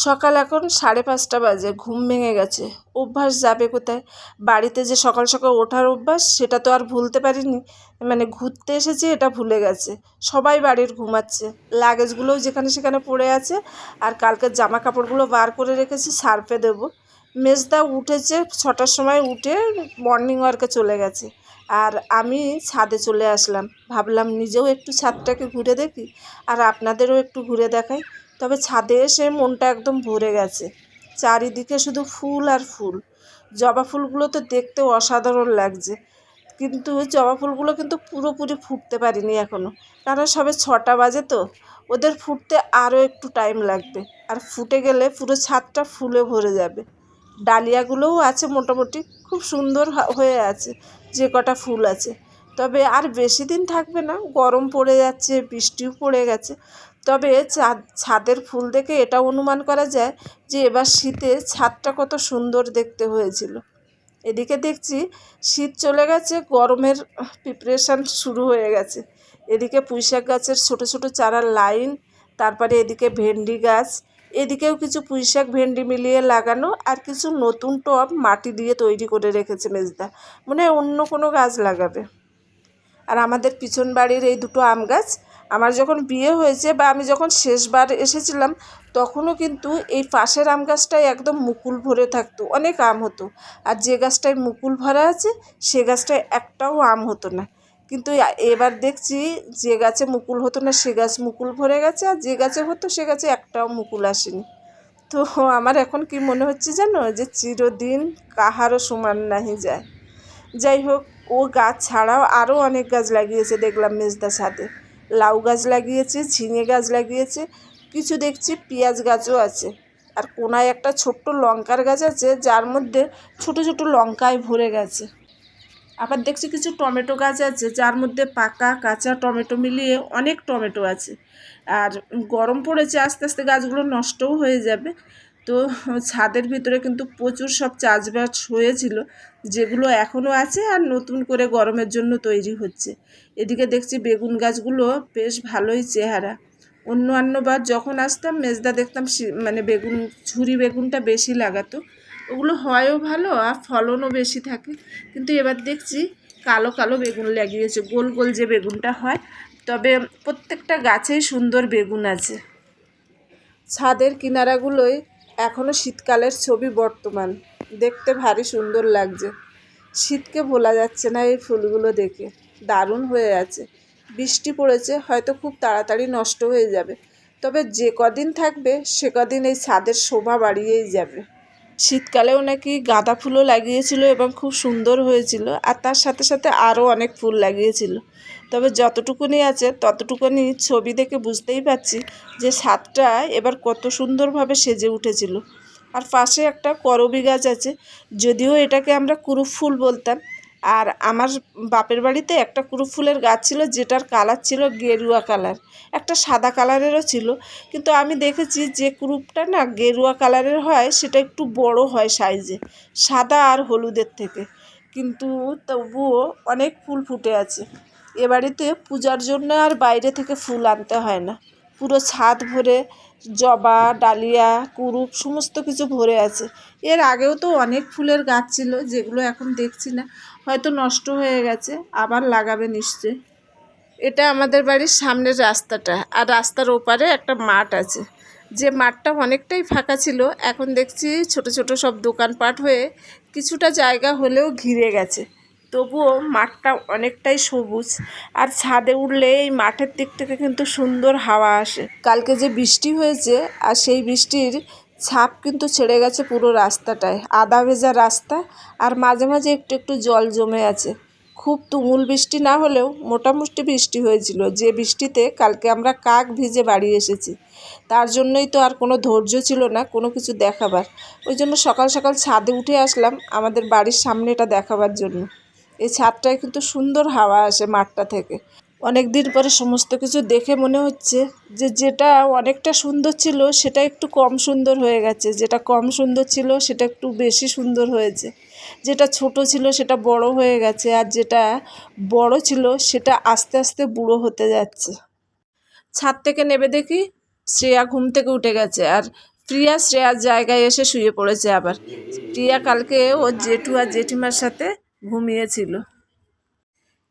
সকাল এখন 5:30 বাজে। ঘুম ভেঙে গেছে। অভ্যাস যাবে কোথায়? বাড়িতে যে সকাল সকাল ওঠার অভ্যাস সেটা তো আর ভুলতে পারিনি। মানে ঘুরতে এসেছি এটা ভুলে গেছে। সবাই বাড়ির ঘুমাচ্ছে। লাগেজগুলোও যেখানে সেখানে পড়ে আছে। আর কালকের জামা কাপড়গুলো বার করে রেখেছি, সার্ফে দেবো। মেজদা উঠেছে 6টার সময়, উঠে মর্নিং ওয়ার্কে চলে গেছে। আর আমি ছাদে চলে আসলাম। ভাবলাম নিজেও একটু ছাদটাকে ঘুরে দেখি আর আপনাদেরও একটু ঘুরে দেখাই। তবে ছাদে এসে মনটা একদম ভরে গেছে। চারিদিকে শুধু ফুল আর ফুল। জবা ফুলগুলো তো দেখতে অসাধারণ লাগছে, কিন্তু জবা ফুলগুলো কিন্তু পুরোপুরি ফুটতে পারিনি এখনও, কারণ সবে 6টা বাজে তো। ওদের ফুটতে আরও একটু টাইম লাগবে, আর ফুটে গেলে পুরো ছাদটা ফুলে ভরে যাবে। ডালিয়াগুলোও আছে মোটামুটি, খুব সুন্দর হয়ে আছে যে কটা ফুল আছে। তবে আর বেশি দিন থাকবে না, গরম পড়ে যাচ্ছে, বৃষ্টিও পড়ে গেছে। তবে ছাদের ফুল দেখে এটা অনুমান করা যায় যে এবার শীতে ছাদটা কত সুন্দর দেখতে হয়েছিল। এদিকে দেখছি শীত চলে গেছে, গরমের প্রিপারেশান শুরু হয়ে গেছে। এদিকে পুঁইশাক গাছের ছোট ছোট চারার লাইন, তারপরে এদিকে ভেন্ডি গাছ, এদিকেও কিছু পুঁইশাক ভেন্ডি মিলিয়ে লাগানো, আর কিছু নতুন টব মাটি দিয়ে তৈরি করে রেখেছে মেজদা। মনে হয় অন্য কোনো গাছ লাগাবে। আর আমাদের পিছন বাড়ির এই দুটো আম গাছ, আমার যখন বিয়ে হয়েছে বা আমি যখন শেষবার এসেছিলাম তখনও কিন্তু এই পাশের আম গাছটায় একদম মুকুল ভরে থাকতো, অনেক আম হতো। আর যে গাছটায় মুকুল ভরা আছে সে গাছটায় একটাও আম হতো না। কিন্তু এবার দেখছি যে গাছে মুকুল হতো না সে গাছ মুকুল ভরে গেছে, আর যে গাছে হতো সে গাছে একটাও মুকুল আসেনি। তো আমার এখন কি মনে হচ্ছে জানো, যে চিরদিন কাহারও সমান নাহি যায়। যাই হোক, ও গাছ ছাড়াও আরও অনেক গাছ লাগিয়েছে দেখলাম মেজদা ছাদে। লাউ গাছ লাগিয়েছে, ঝিঙে গাছ লাগিয়েছে, কিছু দেখছি পেঁয়াজ গাছও আছে। আর কোনায় একটা ছোট্ট লঙ্কার গাছ আছে যার মধ্যে ছোট ছোট লঙ্কায় ভরে গেছে। আবার দেখছি কিছু টমেটো গাছ আছে যার মধ্যে পাকা কাঁচা টমেটো মিলিয়ে অনেক টমেটো আছে। আর গরম পড়েছে, আস্তে আস্তে গাছগুলো নষ্টও হয়ে যাবে। তো ছাদের ভিতরে কিন্তু প্রচুর সব চাষবাস হয়েছিল, যেগুলো এখনও আছে আর নতুন করে গরমের জন্য তৈরি হচ্ছে। এদিকে দেখছি বেগুন গাছগুলো বেশ ভালোই চেহারা। অন্যবার যখন আসতাম মেজদা দেখতাম মানে বেগুন, ঝুরি বেগুনটা বেশি লাগাতো, ওগুলো হয়ও ভালো আর ফলনও বেশি থাকে। কিন্তু এবার দেখছি কালো কালো বেগুন লাগিয়েছে, গোল গোল যে বেগুনটা হয়। তবে প্রত্যেকটা গাছেই সুন্দর বেগুন আছে। ছাদের কিনারাগুলোয় এখনও শীতকালের ছবি বর্তমান, দেখতে ভারী সুন্দর লাগছে। শীতকে ভোলা যাচ্ছে না এই ফুলগুলো দেখে, দারুণ হয়ে আছে। বৃষ্টি পড়েছে, হয়তো খুব তাড়াতাড়ি নষ্ট হয়ে যাবে, তবে যে কদিন থাকবে সে কদিন এই ছাদের শোভা বাড়িয়েই যাবে। শীতকালেও নাকি গাঁদা ফুলও লাগিয়েছিল এবং খুব সুন্দর হয়েছিল, আর তার সাথে সাথে আরও অনেক ফুল লাগিয়েছিল। তবে যতটুকুনি আছে ততটুকুনি ছবি দেখে বুঝতেই পারছি যে ছাদটা এবার কত সুন্দরভাবে সেজে উঠেছিল। আর পাশে একটা করবী গাছ আছে, যদিও এটাকে আমরা কুরুপ ফুল বলতাম। আর আমার বাপের বাড়িতে একটা কুরুপ ফুলের গাছ ছিল যেটার কালার ছিল গেরুয়া কালার, একটা সাদা কালারেরও ছিল। কিন্তু আমি দেখেছি যে কুরুপটা না গেরুয়া কালারের হয় সেটা একটু বড় হয় সাইজে, সাদা আর হলুদের থেকে। কিন্তু তবুও অনেক ফুল ফুটে আছে। এ বাড়িতে পূজার জন্য আর বাইরে থেকে ফুল আনতে হয় না, পুরো ছাদ ভরে জবা, ডালিয়া, কুরুপ সমস্ত কিছু ভরে আছে। এর আগেও তো অনেক ফুলের গাছ ছিল যেগুলো এখন দেখছি না, হয়তো নষ্ট হয়ে গেছে, আবার লাগাবে নিশ্চয়ই। এটা আমাদের বাড়ির সামনের রাস্তাটা, আর রাস্তার ওপারে একটা মাঠ আছে। যে মাঠটা অনেকটাই ফাঁকা ছিল, এখন দেখছি ছোট ছোট সব দোকানপাট হয়ে কিছুটা জায়গা হলেও ঘিরে গেছে। তবুও মাঠটা অনেকটাই সবুজ। আর ছাদে উঠলে এই মাঠের দিক থেকে কিন্তু সুন্দর হাওয়া আসে। কালকে যে বৃষ্টি হয়েছে আর সেই বৃষ্টির ছাপ কিন্তু ছেড়ে গেছে পুরো রাস্তাটায়, আদা ভেজা রাস্তা, আর মাঝে মাঝে একটু একটু জল জমে আছে। খুব তুমুল বৃষ্টি না হলেও মোটামুটি বৃষ্টি হয়েছিল, যে বৃষ্টিতে কালকে আমরা কাক ভিজে বাড়ি এসেছি। তার জন্যই তো আর কোনো ধৈর্য ছিল না কোনো কিছু দেখাবার। ওই জন্য সকাল সকাল ছাদে উঠে আসলাম আমাদের বাড়ির সামনেটা দেখাবার জন্য। এই ছাদটায় কিন্তু সুন্দর হাওয়া আসে মাঠটা থেকে। অনেক দিন পরে সমস্ত কিছু দেখে মনে হচ্ছে যে যেটা অনেকটা সুন্দর ছিল সেটা একটু কম সুন্দর হয়ে গেছে, যেটা কম সুন্দর ছিল সেটা একটু বেশি সুন্দর হয়েছে, যেটা ছোট ছিল সেটা বড় হয়ে গেছে, আর যেটা বড় ছিল সেটা আস্তে আস্তে বুড়ো হতে যাচ্ছে। ছাদ থেকে নেমে দেখি শ্রেয়া ঘুম থেকে উঠে গেছে, আর প্রিয়া শ্রেয়ার জায়গায় এসে শুয়ে পড়েছে আবার। প্রিয়া কালকে ওর জেঠু আর জেঠিমার সাথে ঘুমিয়েছিল।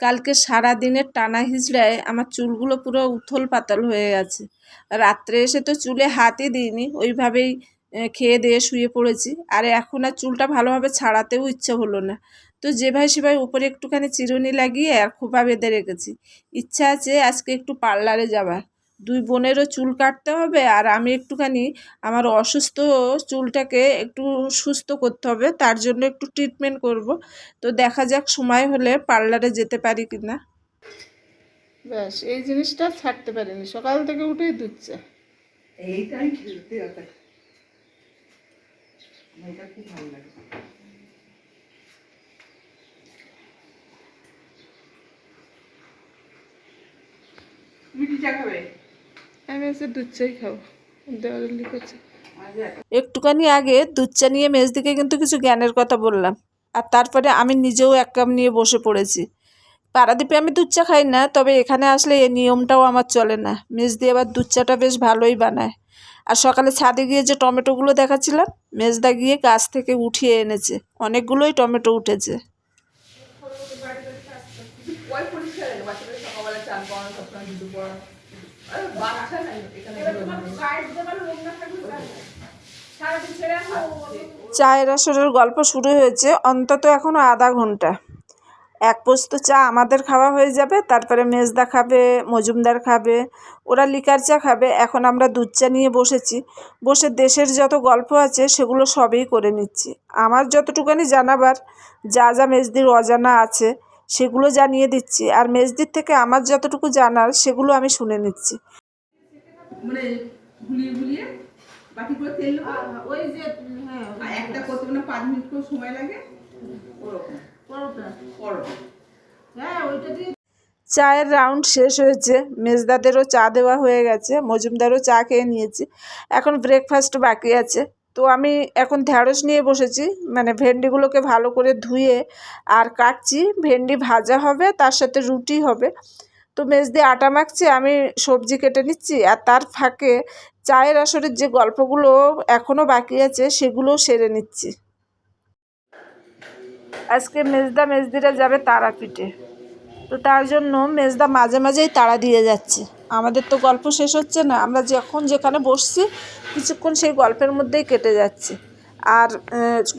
কালকে সারা দিনের টানা হিজড়ায় আমার চুলগুলো পুরো উথল পাতাল হয়ে গেছে। রাত্রে এসে তো চুলে হাতই দিইনি, ওইভাবেই খেয়ে দিয়ে শুয়ে পড়েছি। আর এখন আর চুলটা ভালোভাবে ছাড়াতেও ইচ্ছে হলো না। তো যে ভাই সে ভাই উপরে একটুখানি চিরুনি লাগিয়ে আর খোপা বেঁধে রেখেছি। ইচ্ছা আছে আজকে একটু পার্লারে যাবার, দুই বোনেরও চুল কাটতে হবে, আর আমি একটুখানি আমার অসুস্থ চুলটাকে একটু সুস্থ করতে হবে, তার জন্য একটু ট্রিটমেন্ট করব। তো দেখা যাক সময় হলে পার্লারে যেতে পারি কি না। ব্যাস এই জিনিসটা ছাড়তে পারিনি, সকাল থেকে উঠেই দুধছে। এইটাই খেলতে হবে, এটা খুব ভালো লাগে। তুমি কি চা খাবে? আমি আজকে দুধ চাই খাবো, দেওয়ালে লিখেছে। একটুখানি আগে দুধ চা নিয়ে মেজদিকে কিন্তু কিছু জ্ঞানের কথা বললাম, আর তারপরে আমি নিজেও এক কাপ নিয়ে বসে পড়েছি। পারাদ্বীপে আমি দুধ চা খাই না, তবে এখানে আসলে এই নিয়মটাও আমার চলে না। মেজদি আবার দুধ চাটা বেশ ভালোই বানায়। আর সকালে ছাদে গিয়ে যে টমেটোগুলো দেখাচ্ছিলাম, মেজদা গিয়ে গাছ থেকে উঠিয়ে এনেছে, অনেকগুলোই টমেটো উঠেছে। চায়ের আসরের গল্প শুরু হয়েছে অন্তত এখনো আধা ঘন্টা। এক পোস্ত চা আমাদের খাওয়া হয়ে যাবে, তারপরে মেজদা খাবে, মজুমদার খাবে, ওরা লিকার চা খাবে। এখন আমরা দুধ চা নিয়ে বসেছি, বসে দেশের যত গল্প আছে সেগুলো সবই করে নিচ্ছি। আমার যতটুকুনি জানাবার, যা যা মেজদির অজানা আছে সেগুলো জানিয়ে দিচ্ছি, আর মেজদির থেকে আমার যতটুকু জানার সেগুলো আমি শুনে নিচ্ছি। মানে গুলিয়ে গুলিয়ে বাকি করে তেল ওই যে হ্যাঁ একটা করতে না 5 মিনিট করে সময় লাগে, ওরকম হ্যাঁ ওইটা দিয়ে। চায়ের রাউন্ড শেষ হয়েছে, মেজদাদেরও চা দেওয়া হয়ে গেছে, মজুমদারও চা খেয়ে নিয়েছি। এখন ব্রেকফাস্ট বাকি আছে। তো আমি এখন ঢ্যাঁড়স নিয়ে বসেছি, মানে ভেন্ডিগুলোকে ভালো করে ধুয়ে আর কাটছি। ভেন্ডি ভাজা হবে, তার সাথে রুটি হবে। তো মেজদি আটা মাখছে, আমি সবজি কেটে নিচ্ছি, আর তার ফাঁকে চায়ের আসরের যে গল্পগুলো এখনও বাকি আছে সেগুলোও সেরে নিচ্ছি। আজকে মেজদা মেজদিরা যাবে তারাপীঠে, তো তার জন্য মেজদা মাঝে মাঝেই তাড়া দিয়ে যাচ্ছে। আমাদের তো গল্প শেষ হচ্ছে না, আমরা যখন যেখানে বসছি কিছুক্ষণ সেই গল্পের মধ্যেই কেটে যাচ্ছে। আর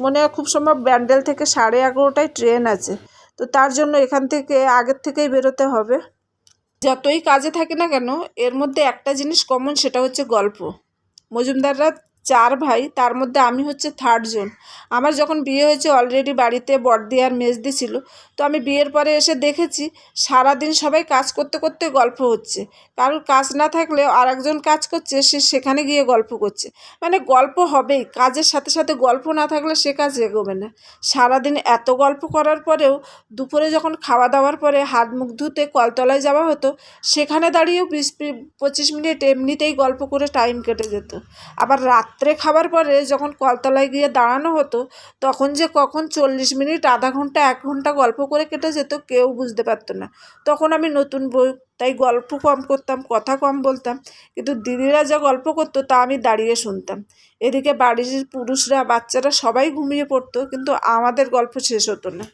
মনে হয় খুব সম্ভব ব্যান্ডেল থেকে 11:30টায় ট্রেন আছে, তো তার জন্য এখান থেকে আগের থেকেই বেরোতে হবে। যতই কাজে থাকে না কেন, এর মধ্যে একটা জিনিস কমন, সেটা হচ্ছে গল্প। মজুমদাররা 4 ভাই, তার মধ্যে আমি হচ্ছে 3rd জন। আমার যখন বিয়ে হয়েছে অলরেডি বাড়িতে বড়দি আর মেজদি ছিল। তো আমি বিয়ের পরে এসে দেখেছি সারাদিন সবাই কাজ করতে করতে গল্প হচ্ছে, কারোর কাজ না থাকলে আর একজন কাজ করছে, সে সেখানে গিয়ে গল্প করছে। মানে গল্প হবেই, কাজের সাথে সাথে গল্প না থাকলে সে কাজ এগোবে না। সারাদিন এত গল্প করার পরেও দুপুরে যখন খাওয়া দাওয়ার পরে হাত মুখ ধুতে কলতলায় যাওয়া হতো, সেখানে দাঁড়িয়েও 20-25 মিনিট এমনিতেই গল্প করে টাইম কেটে যেত। আবার রাত্রে খাবার পরে যখন কলতলায় গিয়ে দাঁড়ানো হতো, তখন যে কখন 40 মিনিট, আধা ঘন্টা, 1 ঘন্টা গল্প করে কেটে যেত কেউ বুঝতে পারতো না। তখন আমি নতুন বউ, তাই গল্প কম করতাম, কথা কম বলতাম, কিন্তু দিদিরা যা গল্প করতো তা আমি দাঁড়িয়ে শুনতাম। এদিকে বাড়ির পুরুষরা, বাচ্চারা সবাই ঘুমিয়ে পড়তো, কিন্তু আমাদের গল্প শেষ হতো না।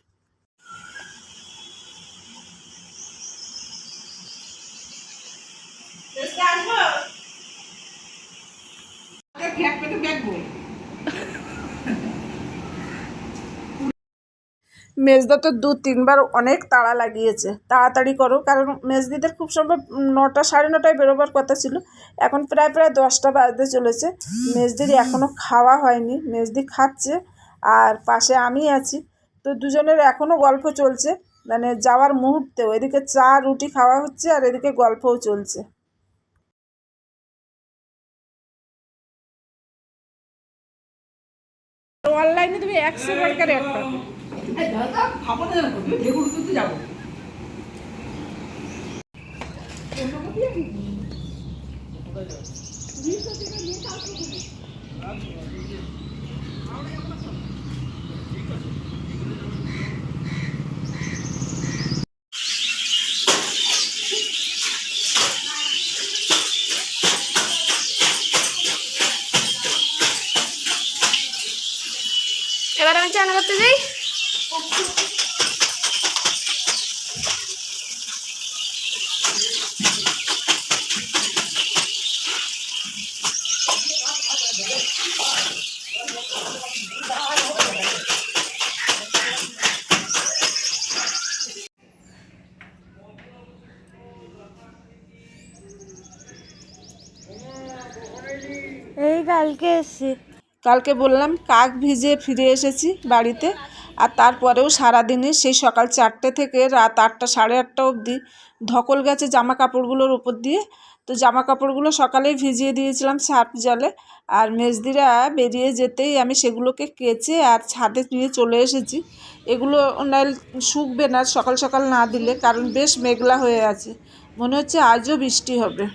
মেজদা তো 2-3 বার অনেক তাড়া লাগিয়েছে, তাড়াতাড়ি করো, কারণ মেজদিদের খুব সম্ভব 9টা 9:30টায় বেরোবার কথা ছিল। এখন প্রায় 10টা বাজতে চলেছে, মেজদির এখনও খাওয়া হয়নি। মেজদি খাচ্ছে আর পাশে আমি আছি, তো দুজনের এখনও গল্প চলছে, মানে যাওয়ার মুহূর্তেও এদিকে চা রুটি খাওয়া হচ্ছে আর এদিকে গল্পও চলছে। অনলাইনে তুমি 100 টাকার এক পাবে। খাবো না, বেগুন তুলতে যাবো। আমি চান করতে যাই। এই কালকে এসছি। কালকে বললাম কাক ভিজে ফিরে এসেছি বাড়িতে, আর তারপরেও সারাদিনে সেই সকাল 4টে থেকে রাত 8টা 8:30 অবধি ধকল গেছে জামা কাপড়গুলোর উপর দিয়ে। তো জামা কাপড়গুলো সকালেই ভিজিয়ে দিয়েছিলাম সার্ফ জলে, আর মেজদিরা বেরিয়ে যেতেই আমি সেগুলোকে কেচে আর ছাদে নিয়ে চলে এসেছি। এগুলো নাইল শুকবে না সকাল সকাল না দিলে, কারণ বেশ মেঘলা হয়ে আছে, মনে হচ্ছে আজও বৃষ্টি হবে।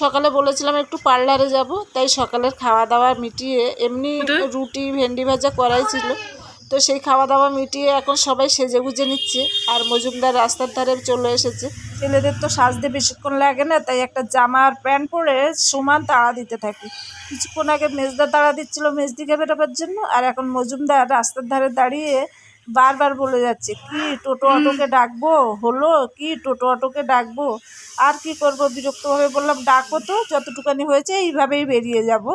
সকালে বলেছিলাম একটু পার্লারে যাব, তাই সকালের খাওয়া দাওয়া মিটিয়ে, এমনি রুটি ভেন্ডি ভাজা করাই ছিল, তো সেই খাওয়া দাওয়া মিটিয়ে এখন সবাই সেজে গুজে নিচ্ছে। আর মজুমদার রাস্তার ধারে চলে এসেছে। ছেলেদের তো সাজতে বেশিক্ষণ লাগে না, তাই একটা জামা আর প্যান্ট পরে সমান তাড়া দিতে থাকি। কিছুক্ষণ আগে মেজদা তাড়া দিচ্ছিল মেজদিকে বেরোবার জন্য, আর এখন মজুমদার রাস্তার ধারে দাঁড়িয়ে বারবার বলে যাচ্ছে, কি টোটো অটোকে ডাকবো, হলো কি টোটো অটোকে ডাকবো। আর কি করব, বিরক্তভাবে বললাম ডাকো তো, যতটুকানি হয়েছে এইভাবেই বেরিয়ে যাব।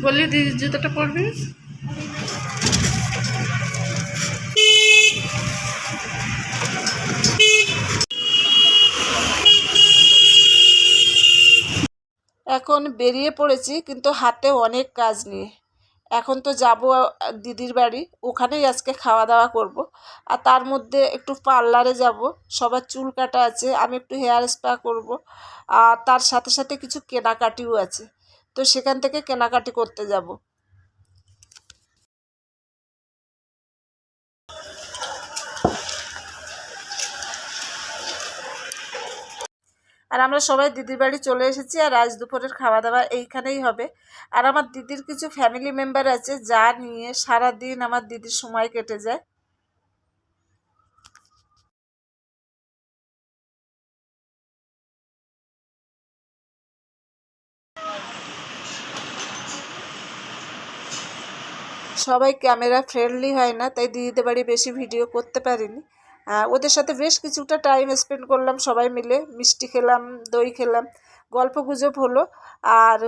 বললি দিদির জুতোটা পরবি। এখন বেরিয়ে পড়েছি, কিন্তু হাতে অনেক কাজ নিয়ে। এখন তো যাব দিদির বাড়ি, ওখানেই আজকে খাওয়া দাওয়া করব। আর তার মধ্যে একটু পার্লারে যাব, সবার চুল কাটা আছে, আমি একটু হেয়ার স্পা করব। আর তার সাথে সাথে কিছু কেনাকাটিও আছে, তো সেখান থেকে কেনাকাটি করতে যাব। আর আমরা সবাই দিদির বাড়ি চলে এসেছি, আর আজ দুপুরের খাওয়া দাওয়া এইখানেই হবে। আর আমার দিদির কিছু ফ্যামিলি মেম্বার আছে, যা নিয়ে সারা দিন আমার দিদির সময় কেটে যায়। সবাই ক্যামেরা ফ্রেন্ডলি হয় না, তাই দিদিদের বাড়ি বেশি ভিডিও করতে পারিনি। ওদের সাথে বেশ কিছুটা টাইম স্পেন্ড করলাম, সবাই মিলে মিষ্টি খেলাম, দই খেলাম, গল্প গুজব হলো। আর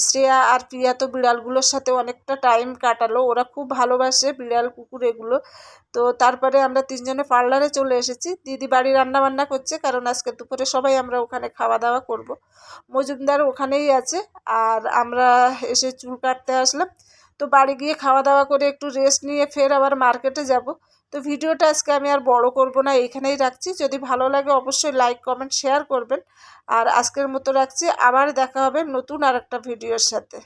শ্রেয়া আর প্রিয়া তো বিড়ালগুলোর সাথে অনেকটা টাইম কাটালো, ওরা খুব ভালোবাসে বিড়াল কুকুর এগুলো। তো তারপরে আমরা তিনজনে পার্লারে চলে এসেছি। দিদি বাড়ি রান্না বান্না করছে, কারণ আজকে দুপুরে সবাই আমরা ওখানে খাওয়া দাওয়া করব। মজুমদার ওখানেই আছে, আর আমরা এসে চুল কাটতে আসলাম। তো বাড়ি গিয়ে খাওয়া দাওয়া করে একটু রেস্ট নিয়ে ফের আবার মার্কেটে যাব। তো ভিডিওটা আজকে আমি আর বড় করব না, এইখানেই রাখছি। যদি ভালো লাগে অবশ্যই লাইক কমেন্ট শেয়ার করবেন। আর আজকের মতো রাখছি, আবার দেখা হবে নতুন আর একটা ভিডিওর সাথে।